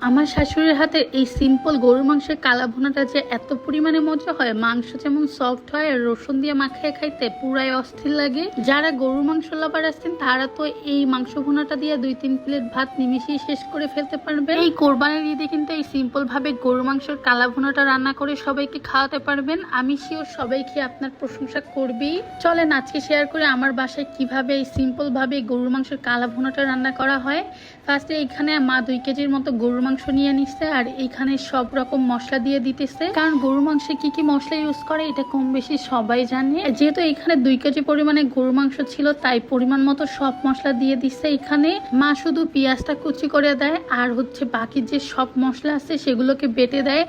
আমার শাশুড়ির হাতের এই সিম্পল গরুর মাংসের কালা ভুনাটা যে এত পরিমাণে মজা হয়, মাংস যেমন সফট হয় আর রসুন দিয়ে মাখিয়ে খাইতে পুরাই অস্থির লাগে। যারা গরুর মাংস লাভার আছেন তারা তো এই মাংস ভুনাটা দিয়ে 2-3 প্লেট ভাত নিমিশেই শেষ করে ফেলতে পারবেন। এই কোরবানির ঈদে কিন্তু এই সিম্পল ভাবে গরুর মাংসের কালা ভুনাটা রান্না করে সবাইকে খাওয়াতে পারবেন। আমি শিওর সবাই খেয়ে আপনার প্রশংসা করবেই। চলেন আজকে শেয়ার করে আমার বাসায় কিভাবে এই সিম্পল ভাবে গরুর মাংসের কালা ভুনাটা রান্না করা হয়। ফার্স্টে এখানে মা 2 কেজির মতো গরুর মাংস নিয়ে নিচ্ছে আর এইখানে সব রকম মশলা দিয়ে দিতেছে, কারণ গরুর মাংসে কি কি মশলা ইউজ করে এটা কম বেশি সবাই জানে। যেহেতু এখানে 2 কেজি পরিমাণে গরুর মাংস ছিল তাই পরিমাণ মতো সব মশলা দিয়ে দিচ্ছে। এখানে মা শুধু পেঁয়াজটা কুচি করে দেয় আর বাকি যে সব মশলা আছে সেগুলোকে বেটে দেয়,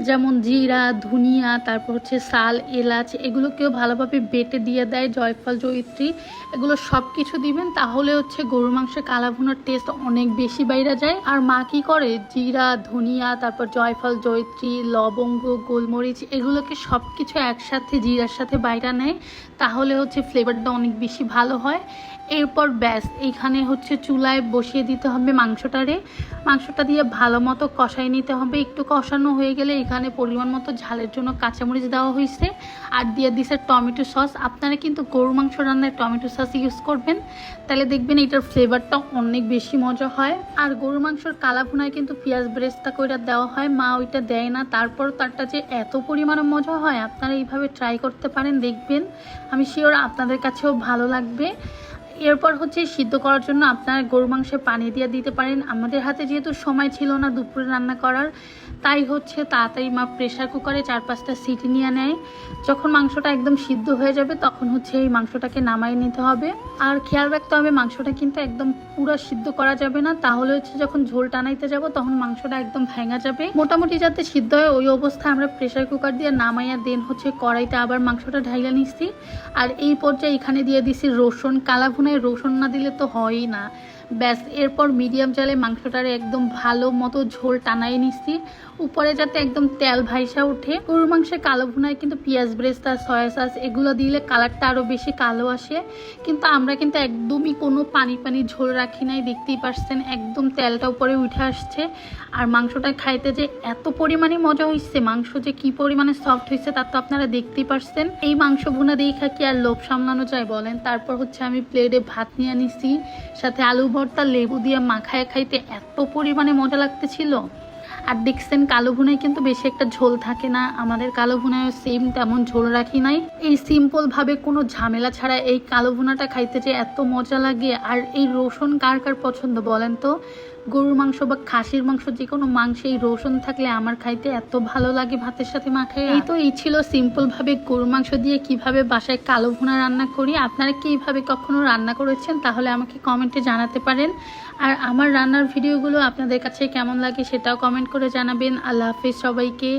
যেমন জিরা, ধনিয়া, তারপর শাল, এলাচ, এগুলোকেও ভালোভাবে বেটে দিয়ে দেয়। জয়ফল, জয়িত্রী, এগুলো সব কিছু দিবেন, তাহলে গরুর মাংসের কালা ভুনার টেস্ট অনেক বেশি বাইরে যায়। আর মা কি করে, জিরা, ধনিয়া, তারপর জয়ফল, জয়িত্রী, লবঙ্গ, গোলমরিচ, এগুলোকে সব কিছু একসাথে জিরার সাথে বাইরা নেয়, তাহলে ফ্লেভারটা অনেক বেশি ভালো হয়। এরপর ব্যাস এইখানে চুলায় বসিয়ে দিতে হবে মাংসটা দিয়ে ভালো মতো কষাই নিতে হবে। একটু কষানো হয়ে গেলে এখানে পরিমাণ মতো ঝালের জন্য কাঁচামরিচ দেওয়া হয়েছে আর দিয়ে দিছে টমেটো সস। আপনারা কিন্তু গরুর মাংস রান্নায় টমেটো সস ইউজ করবেন, তাহলে দেখবেন এটার ফ্লেভারটা অনেক বেশি মজা হয়। আর গরুর মাংসর কালা ভুনায় কিন্তু পেঁয়াজ ব্রেস্তা করে দেওয়া হয়, মা ওইটা দেয় না। তারপর তারটা যে এত পরিমাণে মজা হয়, আপনারা এইভাবে ট্রাই করতে পারেন, দেখবেন আমি শিওর আপনাদের কাছেও ভালো লাগবে। এরপর সিদ্ধ করার জন্য আপনারা গরু মাংসে পানি দিয়ে দিতে পারেন। আমাদের হাতে যেহেতু সময় ছিল না দুপুরে রান্না করার, তাই তাড়াতাড়ি মা প্রেশার কুকারে 4-5টা সিটি নিয়ে নেয়। যখন মাংসটা একদম সিদ্ধ হয়ে যাবে তখন এই মাংসটাকে নামাই নিতে হবে। আর খেয়াল রাখতে হবে মাংসটা কিন্তু একদম পুরো সিদ্ধ করা যাবে না, তাহলে যখন ঝোল টানাইতে যাব তখন মাংসটা একদম ভেঙে যাবে। মোটামুটি যাতে সিদ্ধ হয় ওই অবস্থায় আমরা প্রেশার কুকার দিয়ে নামাইয়া দেন কড়াইতে আবার মাংসটা ঢাইলা নিচ্ছি। আর এই পর্যায়ে এখানে দিয়ে দিছি রসুন। কালা ভুনায় রসুন না দিলে তো হয়ই না। ব্যাস এরপর মিডিয়াম জালে মাংসটারে একদম ভালো মতো ঝোল টানাই নিচ্ছি, উপরে যাতে একদম তেল ভাইসা ওঠে। গরুর মাংসের কালো ভুনায় কিন্তু পেঁয়াজ ব্রেস্তা, সয়া সস এগুলো দিলে কালারটা আরও বেশি কালো আসে, কিন্তু আমরা কিন্তু একদমই কোনো পানি পানি ঝোল রাখি নাই। দেখতেই পাচ্ছেন একদম তেলটা উপরে উঠে আসছে। আর মাংসটা খাইতে যে এত পরিমাণে মজা হয়েছে, মাংস যে কি পরিমাণে সফট হয়েছে তা তো আপনারা দেখতেই পাচ্ছেন। এই মাংস ভুনা দিয়ে কি আর লোভ সামলানো যায় বলেন। তারপর আমি প্লেটে ভাত নিয়ে নিছি, সাথে আলু ভর্তা, লেবু দিয়ে মাখায় খাইতে এত পরিমাণে মজা লাগতেছিল। আর দেখছেন কালো ভুনায় কিন্তু বেশি একটা ঝোল থাকে না, আমাদের কালো ভুনায় সেম তেমন ঝোল রাখি নাই। এই সিম্পল ভাবে কোনো ঝামেলা ছাড়া এই কালো ভুনাটা খাইতে যে এত মজা লাগে। আর এই রসুন কার কার পছন্দ বলেন তো? গরুর মাংস বা খাসির মাংস যে কোনো মাংসে এই রসুন থাকলে আমার খাইতে এত ভালো লাগে ভাতের সাথে মাখায়। এই ছিল সিম্পল ভাবে গরুর মাংস দিয়ে কিভাবে বাসায় কালো ভুনা রান্না করি। আপনারা কি এইভাবে কখনো রান্না করেছেন? তাহলে আমাকে কমেন্টে জানাতে পারেন। আর আমার রান্নার ভিডিওগুলো আপনাদের কাছে কেমন লাগে সেটাও কমেন্ট করে জানাবেন। আল্লাহ হাফিজ সবাইকে।